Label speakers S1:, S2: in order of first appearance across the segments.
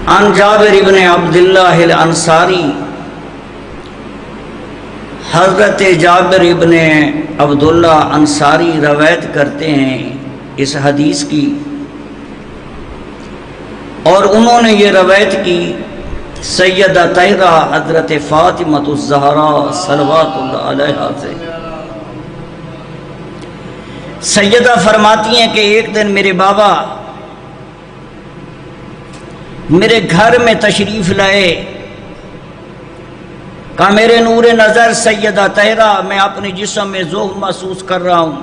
S1: عن جابر ابن عبداللہ الانصاری، حضرت جابر ابن عبداللہ انصاری روایت کرتے ہیں اس حدیث کی، اور انہوں نے یہ روایت کی سیدہ طاہرہ حضرت فاطمہ الزہراء صلوات اللہ علیہا سے۔ سیدہ فرماتی ہیں کہ ایک دن میرے بابا میرے گھر میں تشریف لائے، کہا میرے نور نظر سیدہ طاہرہ، میں اپنے جسم میں ذوق محسوس کر رہا ہوں،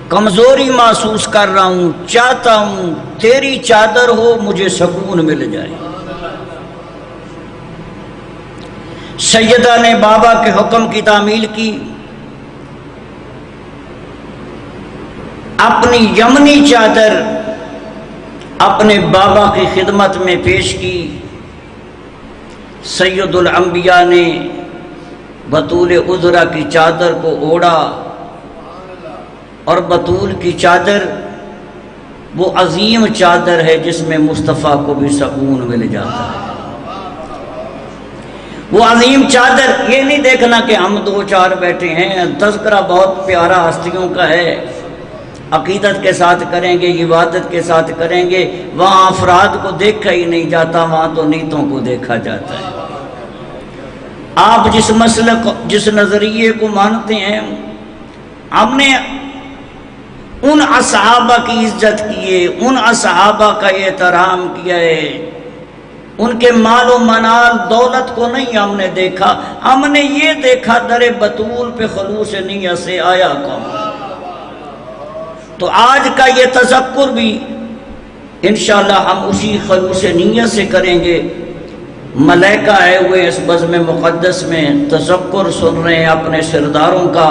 S1: کمزوری محسوس کر رہا ہوں، چاہتا ہوں تیری چادر ہو مجھے سکون مل جائے۔ سیدہ نے بابا کے حکم کی تعمیل کی، اپنی یمنی چادر اپنے بابا کی خدمت میں پیش کی۔ سید الانبیاء نے بطول عذرا کی چادر کو اوڑھا، اور بطول کی چادر وہ عظیم چادر ہے جس میں مصطفیٰ کو بھی سکون مل جاتا ہے۔ وہ عظیم چادر، یہ نہیں دیکھنا کہ ہم دو چار بیٹھے ہیں، تذکرہ بہت پیارا ہستیوں کا ہے، عقیدت کے ساتھ کریں گے، عبادت کے ساتھ کریں گے، وہاں افراد کو دیکھا ہی نہیں جاتا، وہاں تو نیتوں کو دیکھا جاتا ہے۔ آپ جس مسلک جس نظریے کو مانتے ہیں، ہم نے ان اصحابہ کی عزت کی ہے، ان اصحابہ کا احترام کیا ہے، ان کے مال و منال دولت کو نہیں ہم نے دیکھا، ہم نے یہ دیکھا در بطول پہ خلوص نیت سے آیا کون۔ تو آج کا یہ تذکر بھی انشاءاللہ ہم اسی خلوص نیت سے کریں گے۔ ملائکہ آئے ہوئے اس بزم مقدس میں تذکر سن رہے ہیں اپنے سرداروں کا،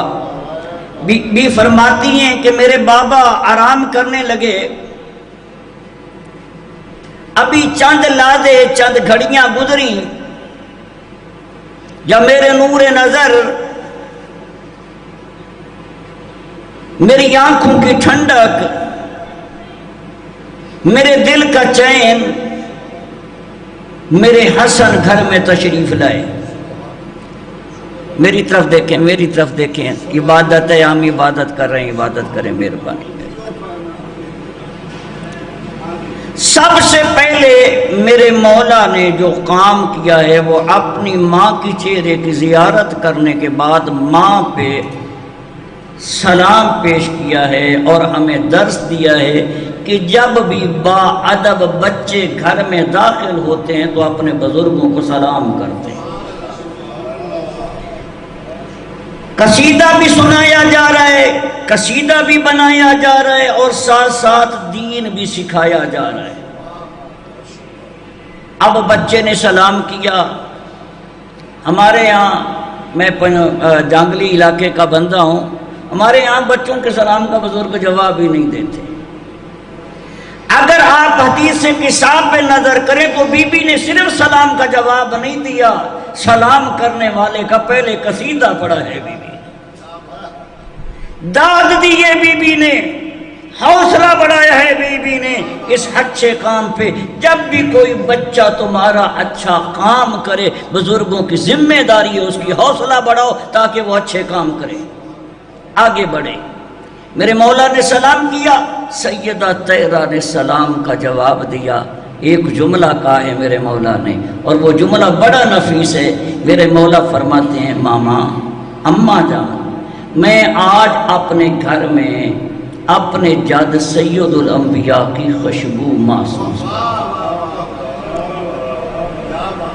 S1: بھی فرماتی ہیں کہ میرے بابا آرام کرنے لگے، ابھی چند لحظے چند گھڑیاں گزری، جب میرے نور نظر، میری آنکھوں کی ٹھنڈک، میرے دل کا چین، میرے حسن گھر میں تشریف لائے۔ میری طرف دیکھیں، میری طرف دیکھیں، عبادت ہے، ہم عبادت کر رہے ہیں، عبادت کریں مہربانی۔ سب سے پہلے میرے مولا نے جو کام کیا ہے وہ اپنی ماں کی چہرے کی زیارت کرنے کے بعد ماں پہ سلام پیش کیا ہے، اور ہمیں درس دیا ہے کہ جب بھی با ادب بچے گھر میں داخل ہوتے ہیں تو اپنے بزرگوں کو سلام کرتے ہیں۔ قصیدہ بھی سنایا جا رہا ہے، قصیدہ بھی بنایا جا رہا ہے، اور ساتھ ساتھ دین بھی سکھایا جا رہا ہے۔ اب بچے نے سلام کیا، ہمارے یہاں، میں جانگلی علاقے کا بندہ ہوں، ہمارے یہاں بچوں کے سلام کا بزرگ جواب ہی نہیں دیتے۔ اگر آپ حدیث کتاب پہ نظر کریں تو بی بی نے صرف سلام کا جواب نہیں دیا، سلام کرنے والے کا پہلے قصیدہ پڑھا ہے، بی بی داد دی ہے، بی بی نے حوصلہ بڑھایا ہے، بی بی نے اس اچھے کام پہ۔ جب بھی کوئی بچہ تمہارا اچھا کام کرے، بزرگوں کی ذمہ داری ہے اس کی حوصلہ بڑھاؤ تاکہ وہ اچھے کام کرے، آگے بڑھے۔ میرے مولا نے سلام کیا، سیدہ طاہرہ نے سلام کا جواب دیا، ایک جملہ کہا ہے میرے مولا نے، اور وہ جملہ بڑا نفیس ہے۔ میرے مولا فرماتے ہیں، ماما، اماں جان، میں آج اپنے گھر میں اپنے جد سید الانبیاء کی خوشبو محسوس کرتا ہوں۔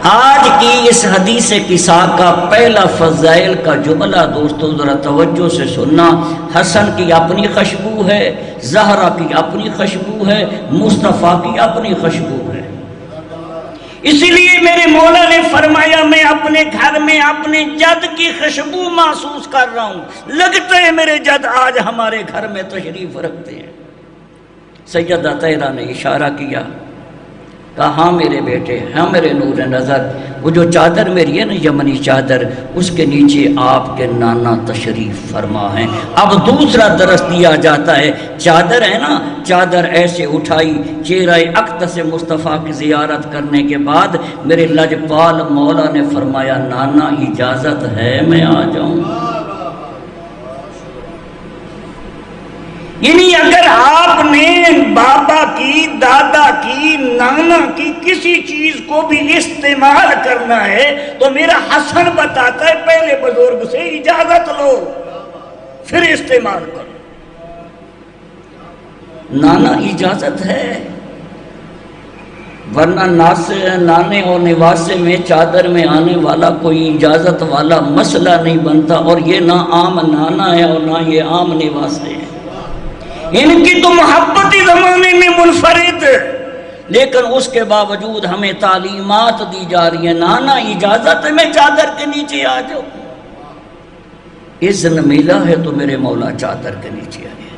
S1: آج کی اس حدیث قصہ کا پہلا فضائل کا جملہ دوستو ذرا توجہ سے سننا۔ حسن کی اپنی خوشبو ہے، زہرا کی اپنی خوشبو ہے، مصطفیٰ کی اپنی خوشبو ہے۔ اسی لیے میرے مولا نے فرمایا، میں اپنے گھر میں اپنے جد کی خوشبو محسوس کر رہا ہوں، لگتا ہے میرے جد آج ہمارے گھر میں تشریف رکھتے ہیں۔ سیدہ طاہرہ نے اشارہ کیا، کہا ہاں میرے بیٹے، ہاں میرے نور نظر، وہ جو چادر میری ہے نا یمنی چادر، اس کے نیچے آپ کے نانا تشریف فرما ہیں۔ اب دوسرا درس دیا جاتا ہے، چادر ہے نا، چادر ایسے اٹھائی، چہرہ اقدس مصطفیٰ کی زیارت کرنے کے بعد میرے لجپال مولا نے فرمایا نانا اجازت ہے میں آ جاؤں؟ یعنی اگر آپ نے بابا کی، دادا کی، نانا کی کسی چیز کو بھی استعمال کرنا ہے تو میرا حسن بتاتا ہے پہلے بزرگ سے اجازت لو پھر استعمال کرو۔ نانا اجازت ہے، ورنہ نانے اور نواسے میں چادر میں آنے والا کوئی اجازت والا مسئلہ نہیں بنتا، اور یہ نہ عام نانا ہے اور نہ یہ عام نواسے ہیں۔ ان کی تو محبتی زمانے میں منفرد، لیکن اس کے باوجود ہمیں تعلیمات دی جا رہی ہیں، نانا اجازت ہے میں چادر کے نیچے آ جاؤں؟ اذن ملا ہے تو میرے مولا چادر کے نیچے آئے۔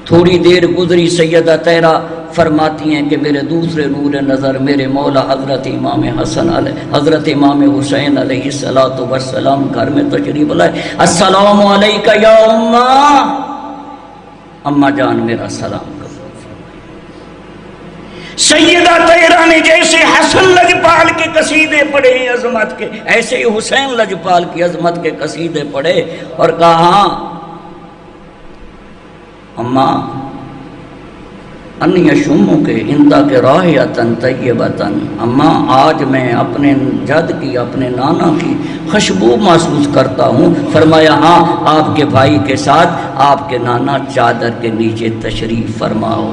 S1: تھوڑی دیر گزری، سیدہ طیرہ فرماتی ہیں کہ میرے دوسرے نور نظر میرے مولا حضرت امام حسن علیہ، حضرت امام حسین علیہ السلام گھر میں تشریف لائے۔ السلام علیکہ یا اماں، اماں جان میرا سلام کرو۔ سیدہ طیرہ نے جیسے حسن لجپال کے قصیدے پڑھے ہیں عظمت کے، ایسے ہی حسین لجپال کی عظمت کے قصیدے پڑھے اور کہا ہاں اماں ان یشمو کے اندہ کے راحیتن طیبتن، اماں آج میں اپنے جد کی، اپنے نانا کی خوشبو محسوس کرتا ہوں۔ فرمایا ہاں آپ کے بھائی کے ساتھ آپ کے نانا چادر کے نیچے تشریف فرماؤ۔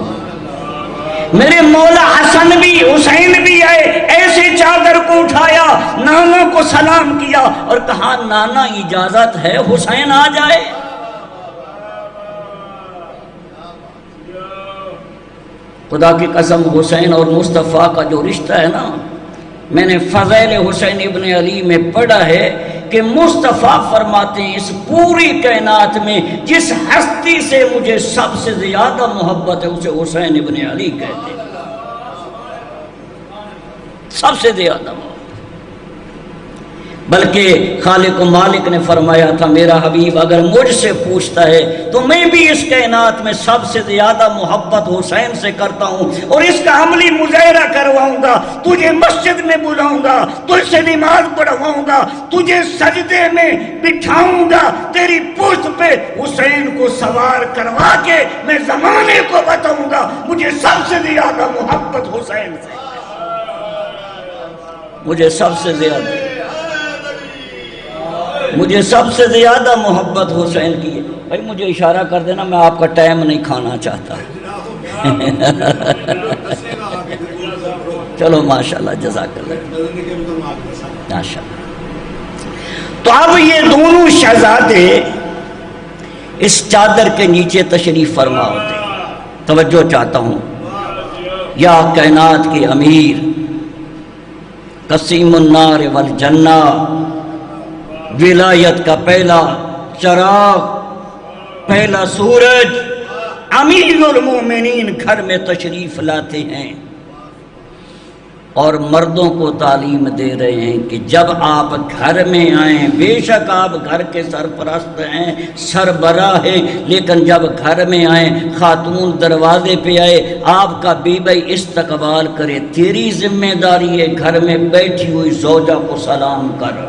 S1: میرے مولا حسن بھی حسین بھی آئے، ایسے چادر کو اٹھایا، نانا کو سلام کیا اور کہا نانا اجازت ہے حسین آ جائے؟ خدا کی قسم حسین اور مصطفیٰ کا جو رشتہ ہے نا، میں نے فضائل حسین ابن علی میں پڑھا ہے کہ مصطفیٰ فرماتے ہیں اس پوری کائنات میں جس ہستی سے مجھے سب سے زیادہ محبت ہے اسے حسین ابن علی کہتے ہیں، سب سے زیادہ محبت۔ بلکہ خالق و مالک نے فرمایا تھا میرا حبیب اگر مجھ سے پوچھتا ہے تو میں بھی اس کائنات میں سب سے زیادہ محبت حسین سے کرتا ہوں، اور اس کا عملی مظاہرہ کرواؤں گا، تجھے مسجد میں بلاؤں گا، تجھ سے نماز پڑھواؤں گا، تجھے سجدے میں بٹھاؤں گا، تیری پشت پہ حسین کو سوار کروا کے میں زمانے کو بتاؤں گا مجھے سب سے زیادہ محبت حسین سے، مجھے سب سے زیادہ محبت حسین کی ہے۔ بھائی مجھے اشارہ کر دینا، میں آپ کا ٹائم نہیں کھانا چاہتا۔ چلو ماشاءاللہ، جزاک اللہ ماشاءاللہ۔ تو اب یہ دونوں شہزادے اس چادر کے نیچے تشریف فرما ہوتے۔ توجہ چاہتا ہوں، یا کائنات کے امیر، قسیم النار والجنہ، ولایت کا پہلا چراغ، پہلا سورج، امیر المومنین گھر میں تشریف لاتے ہیں اور مردوں کو تعلیم دے رہے ہیں کہ جب آپ گھر میں آئیں، بے شک آپ گھر کے سرپرست ہیں، سربراہ ہیں، لیکن جب گھر میں آئیں، خاتون دروازے پہ آئے، آپ کا بیوی استقبال کرے، تیری ذمہ داری ہے گھر میں بیٹھی ہوئی زوجہ کو سلام کر۔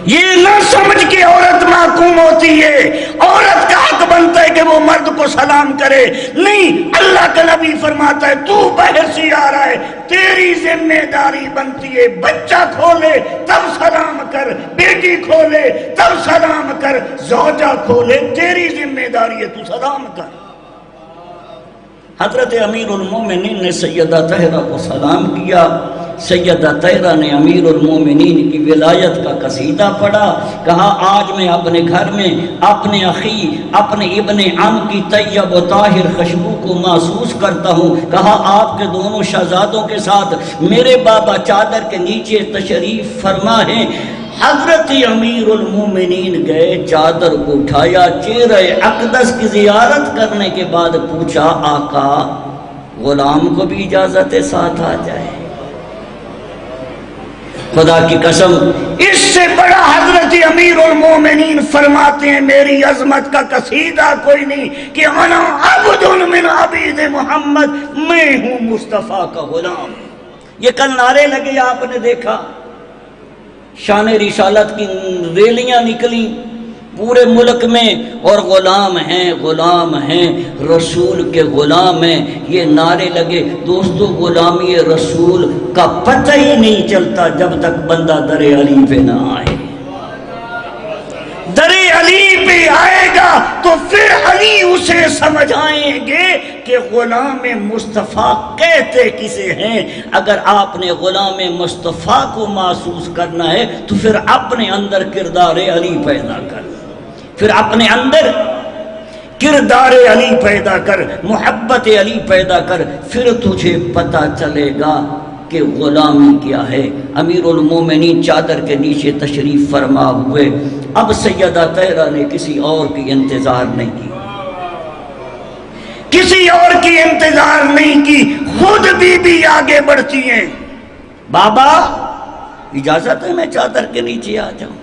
S1: یہ نہ سمجھ کے عورت محکوم ہوتی ہے، عورت کا حق بنتا ہے کہ وہ مرد کو سلام کرے، نہیں، اللہ کا نبی فرماتا ہے تو باہر سے آ رہا ہے، تیری ذمہ داری بنتی ہے بچہ کھولے تب سلام کر، بیٹی کھولے تب سلام کر، زوجہ کھولے تیری ذمہ داری ہے تو سلام کر۔ حضرت امیر المومنین نے سیدہ طاہرہ کو سلام کیا، سیدہ طاہرہ نے امیر المومنین کی ولایت کا قصیدہ پڑھا، کہا آج میں اپنے گھر میں اپنے اخی، اپنے ابن عم کی طیب و طاہر خوشبو کو محسوس کرتا ہوں، کہا آپ کے دونوں شہزادوں کے ساتھ میرے بابا چادر کے نیچے تشریف فرما ہیں۔ حضرت امیر المومنین گئے، چادر کو اٹھایا، چہرہ اقدس کی زیارت کرنے کے بعد پوچھا آقا غلام کو بھی اجازت ہے ساتھ آ جائے۔ خدا کی قسم اس سے بڑا حضرت امیر المومنین فرماتے ہیں میری عظمت کا قصیدہ کوئی نہیں کہ انا عبد من عبید محمد، میں ہوں مصطفیٰ کا غلام۔ یہ کل نعرے لگے آپ نے دیکھا، شان رسالت کی ریلیاں نکلی پورے ملک میں، اور غلام ہیں رسول کے غلام ہیں، یہ نعرے لگے۔ دوستو غلامی رسول کا پتہ ہی نہیں چلتا جب تک بندہ در علی پہ نہ آئے۔ در علی پہ آئے گا تو پھر علی اسے سمجھ آئیں گے کہ غلام مصطفیٰ کہتے کسے ہیں۔ اگر آپ نے غلام مصطفیٰ کو محسوس کرنا ہے تو پھر اپنے اندر کردار علی پیدا کر، پھر اپنے اندر کردار علی پیدا کر، محبت علی پیدا کر، پھر تجھے پتہ چلے گا کہ غلامی کیا ہے۔ امیر المومنین چادر کے نیچے تشریف فرما ہوئے، اب سیدہ طاہرہ نے کسی اور کی انتظار نہیں کی، کسی اور کی انتظار نہیں کی، خود بھی آگے بڑھتی ہیں۔ بابا اجازت ہے میں چادر کے نیچے آ جاؤں؟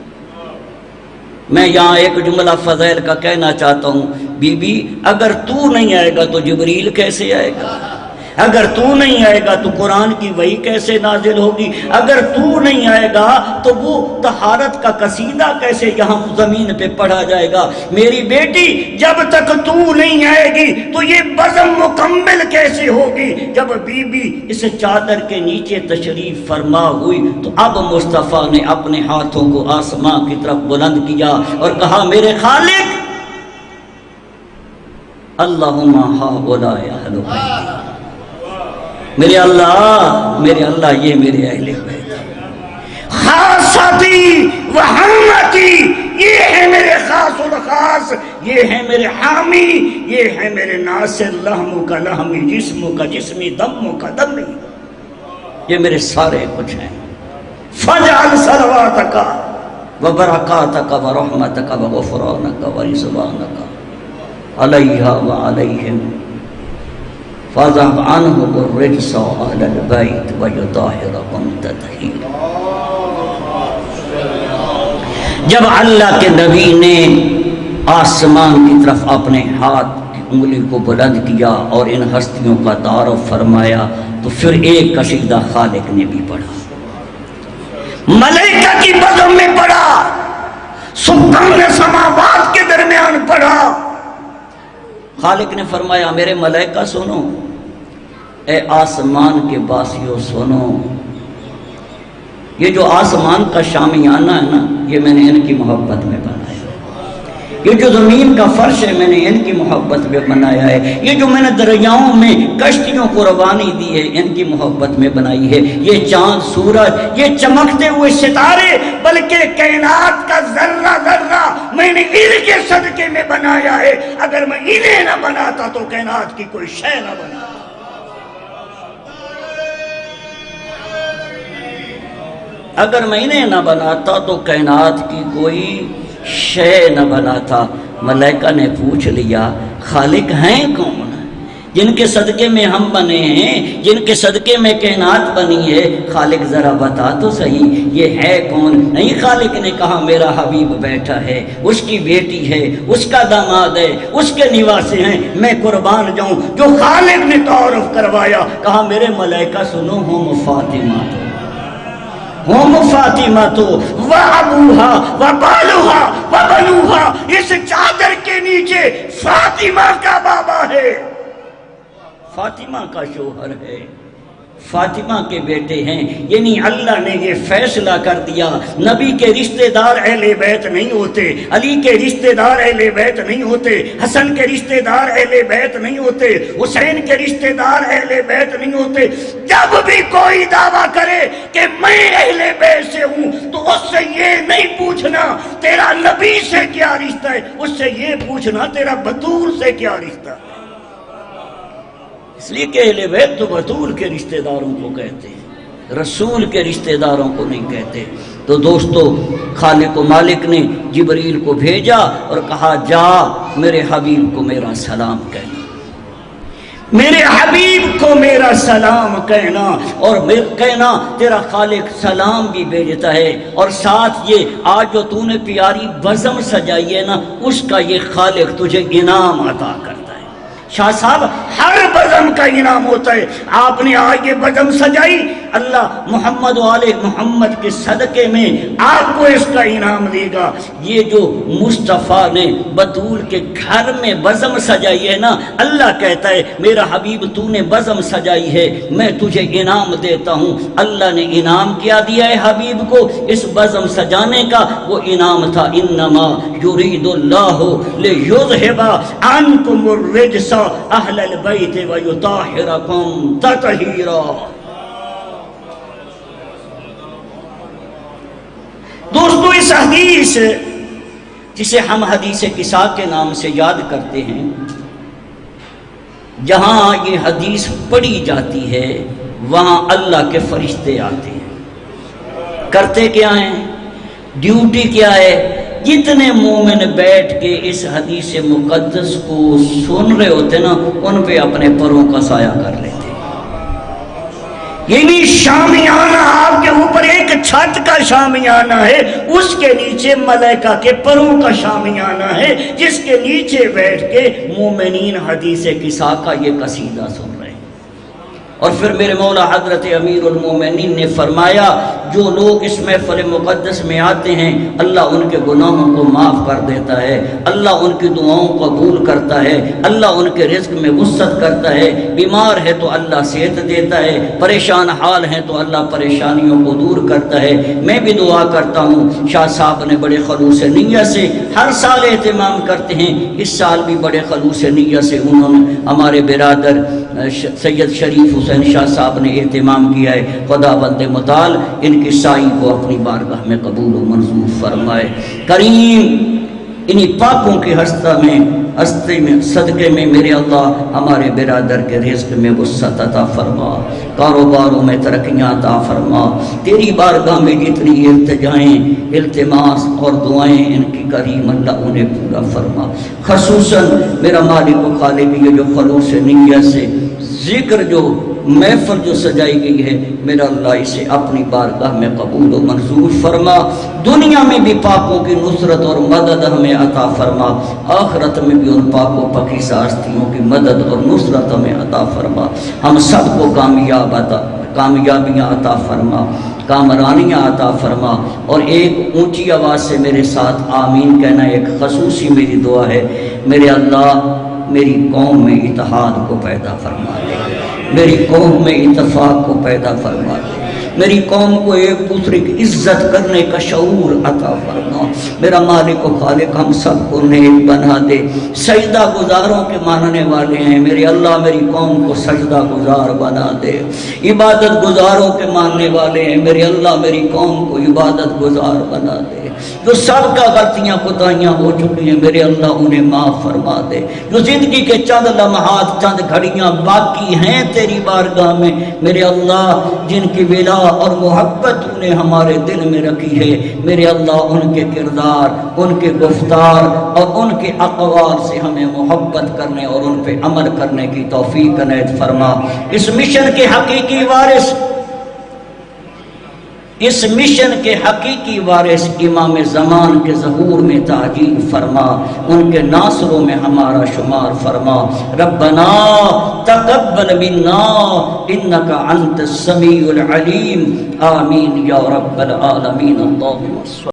S1: میں یہاں ایک جملہ فضائل کا کہنا چاہتا ہوں، بی بی اگر تو نہیں آئے گا تو جبریل کیسے آئے گا؟ اگر تو نہیں آئے گا تو قرآن کی وحی کیسے نازل ہوگی؟ اگر تو نہیں آئے گا تو وہ طہارت کا قصیدہ کیسے یہاں زمین پہ پڑھا جائے گا؟ میری بیٹی جب تک تو نہیں آئے گی تو یہ بزم مکمل کیسے ہوگی؟ جب بی بی اس چادر کے نیچے تشریف فرما ہوئی تو اب مصطفیٰ نے اپنے ہاتھوں کو آسمان کی طرف بلند کیا اور کہا میرے خالق اللہم ہؤلاء اہل بیتی، میرے اللہ یہ میرے اہل بیت، خاصتی و حمتی، یہ ہے میرے خاص الخاص، یہ ہے میرے حامی، یہ ہے میرے ناصر، لحم کا لحمی، جسم کا جسمی، دم کا دمی، یہ میرے سارے کچھ ہیں۔ فجعل صلواتک و برکاتک و رحمتک و غفرانک و رضوانک علیہا و علیہم فَاذْهَبْ عَنْهُمُ الرِّجْسَ أَهْلَ الْبَيْتِ وَيُطَهِّرَهُمْ تَطْهِيرًا۔ جب اللہ کے نبی نے آسمان کی طرف اپنے ہاتھ کی انگلی کو بلند کیا اور ان ہستیوں کا تعارف فرمایا تو پھر ایک قصیدہ خالق نے بھی پڑھا، ملائکہ کی بزم میں پڑھا، سبحان سماوات کے درمیان پڑھا۔ خالق نے فرمایا میرے ملائکہ سنو، اے آسمان کے باسیوں سنو، یہ جو آسمان کا شامیانہ ہے نا یہ میں نے ان کی محبت میں بنایا، یہ جو زمین کا فرش ہے میں نے ان کی محبت میں بنایا ہے، یہ جو میں نے دریاؤں میں کشتیوں کو روانی دی ہے ان کی محبت میں بنائی ہے، یہ چاند سورج یہ چمکتے ہوئے ستارے بلکہ کائنات کا ذرہ ذرہ میں نے ان کے صدقے میں بنایا ہے، اگر میں انہیں نہ بناتا تو کائنات کی کوئی شے نہ بناتا۔ اگر میں انہیں نہ بناتا تو کائنات کی کوئی شے نہ بناتا۔ ملائکہ نے پوچھ لیا خالق ہیں کون جن کے صدقے میں ہم بنے ہیں، جن کے صدقے میں کائنات بنی ہے؟ خالق ذرا بتا تو صحیح یہ ہے کون؟ نہیں، خالق نے کہا میرا حبیب بیٹھا ہے، اس کی بیٹی ہے، اس کا داماد ہے، اس کے نواسے ہیں، میں قربان جاؤں۔ جو خالق نے تعارف کروایا کہا میرے ملائکہ سنو، ہم فاطمہ تو ہم فاطمہ تو و ابوہا و بالوہا و بنوہا، اس چادر کے نیچے فاطمہ کا بابا ہے، فاطمہ کا شوہر ہے، فاطمہ کے بیٹے ہیں۔ یعنی اللہ نے یہ فیصلہ کر دیا نبی کے رشتہ دار اہل بیت نہیں ہوتے، علی کے رشتہ دار اہل بیت نہیں ہوتے، حسن کے رشتہ دار اہل بیت نہیں ہوتے، حسین کے رشتہ دار اہل بیت نہیں ہوتے۔ جب بھی کوئی دعویٰ کرے کہ میں اہل بیت سے ہوں تو اس سے یہ نہیں پوچھنا تیرا نبی سے کیا رشتہ ہے، اس سے یہ پوچھنا تیرا بطول سے کیا رشتہ ہے، اس لیے کہ اہل بیت تو بطول کے رشتہ داروں کو کہتے ہیں، رسول کے رشتہ داروں کو نہیں کہتے۔ تو دوستو خالق و مالک نے جبریل کو بھیجا اور کہا جا میرے حبیب کو میرا سلام کہنا، میرے حبیب کو میرا سلام کہنا، اور کہنا تیرا خالق سلام بھی بھیجتا ہے، اور ساتھ یہ آج جو تو نے پیاری بزم سجائی ہے نا، اس کا یہ خالق تجھے انعام عطا کرتا ہے۔ شاہ صاحب ہر بزم کا انعام ہوتا ہے، آپ نے آج یہ بزم سجائی، اللہ محمد و آل محمد کے صدقے میں آپ کو اس کا انعام دے گا۔ یہ جو مصطفیٰ نے بطول کے گھر میں بزم سجائی ہے نا، اللہ کہتا ہے میرا حبیب تو نے بزم سجائی ہے، میں تجھے انعام دیتا ہوں۔ اللہ نے انعام کیا دیا ہے حبیب کو اس بزم سجانے کا؟ وہ انعام تھا انما یرید اللہ لیذھب عنکم الرجس اہل البیت ویطہرکم تطہیرا۔ دوستو اس حدیث جسے ہم حدیث کسا کے نام سے یاد کرتے ہیں، جہاں یہ حدیث پڑھی جاتی ہے وہاں اللہ کے فرشتے آتے ہیں۔ کرتے کیا ہیں؟ ڈیوٹی کیا ہے؟ جتنے مومن بیٹھ کے اس حدیث مقدس کو سن رہے ہوتے نا، ان پہ اپنے پروں کا سایہ کر لیتے۔ یہ بھی شامیانہ، آپ کے اوپر ایک چھت کا شامیانہ ہے، اس کے نیچے ملائکہ کے پروں کا شامیانہ ہے، جس کے نیچے بیٹھ کے مومنین حدیث کسا کا یہ قصیدہ سن رہے ہیں۔ اور پھر میرے مولا حضرت امیر المومنین نے فرمایا جو لوگ اس محفل مقدس میں آتے ہیں اللہ ان کے گناہوں کو معاف کر دیتا ہے، اللہ ان کی دعاؤں کو قبول کرتا ہے، اللہ ان کے رزق میں وسعت کرتا ہے، بیمار ہے تو اللہ صحت دیتا ہے، پریشان حال ہیں تو اللہ پریشانیوں کو دور کرتا ہے۔ میں بھی دعا کرتا ہوں، شاہ صاحب نے بڑے خلوص نیت سے ہر سال اہتمام کرتے ہیں، اس سال بھی بڑے خلوص نیت سے انہوں نے ہمارے برادر سید شریف حسین شاہ صاحب نے اہتمام کیا ہے۔ خدا بند متعال ان کی سائی کو اپنی بارگاہ میں قبول و منظور فرمائے۔ کریم انہی پاکوں کی ہستے میں صدقے میں میرے اللہ ہمارے برادر کے رزق میں وسعت عطا فرما، کاروباروں میں ترقیاں عطا فرما، تیری بارگاہ میں جتنی التجائیں التماس اور دعائیں ان کی کریم اللہ انہیں پورا فرما۔ خصوصاً میرا مالک و خالق یہ جو خلوص نیت سے ذکر جو محفل جو سجائی گئی ہے، میرا اللہ اسے اپنی بارگاہ میں قبول و منظور فرما، دنیا میں بھی پاکوں کی نصرت اور مدد ہمیں عطا فرما، آخرت میں بھی ان پاک و پاکیزہ ہستیوں کی مدد اور نصرت ہمیں عطا فرما، ہم سب کو کامیابیاں عطا فرما، کامرانیاں عطا فرما۔ اور ایک اونچی آواز سے میرے ساتھ آمین کہنا ایک خصوصی میری دعا ہے۔ میرے اللہ میری قوم میں اتحاد کو پیدا فرما دے، میری قوم میں اتفاق کو پیدا فرما دے، میری قوم کو ایک دوسرے کی عزت کرنے کا شعور عطا فرما۔ میرا مالک و خالق ہم سب کو نیک بنا دے، سجدہ گزاروں کے ماننے والے ہیں، میرے اللہ میری قوم کو سجدہ گزار بنا دے، عبادت گزاروں کے ماننے والے ہیں، میرے اللہ میری قوم کو عبادت گزار بنا دے۔ جو سب کا غلطیاں کوتاہیاں ہو چکی ہیں میرے اللہ انہیں معاف فرما دے، جو زندگی کے چند لمحات چند گھڑیاں باقی ہیں تیری بارگاہ میں میرے اللہ، جن کی ولا اور محبت نے ہمارے دل میں رکھی ہے میرے اللہ، ان کے کردار، ان کے گفتار اور ان کے اقوال سے ہمیں محبت کرنے اور ان پہ عمل کرنے کی توفیق عنایت فرما۔ اس مشن کے حقیقی وارث امام زمان کے ظہور میں تعجیل فرما، ان کے ناصروں میں ہمارا شمار فرما۔ ربنا تقبل منا انك انت السمیع العلیم، آمین یا رب العالمین۔ اللہم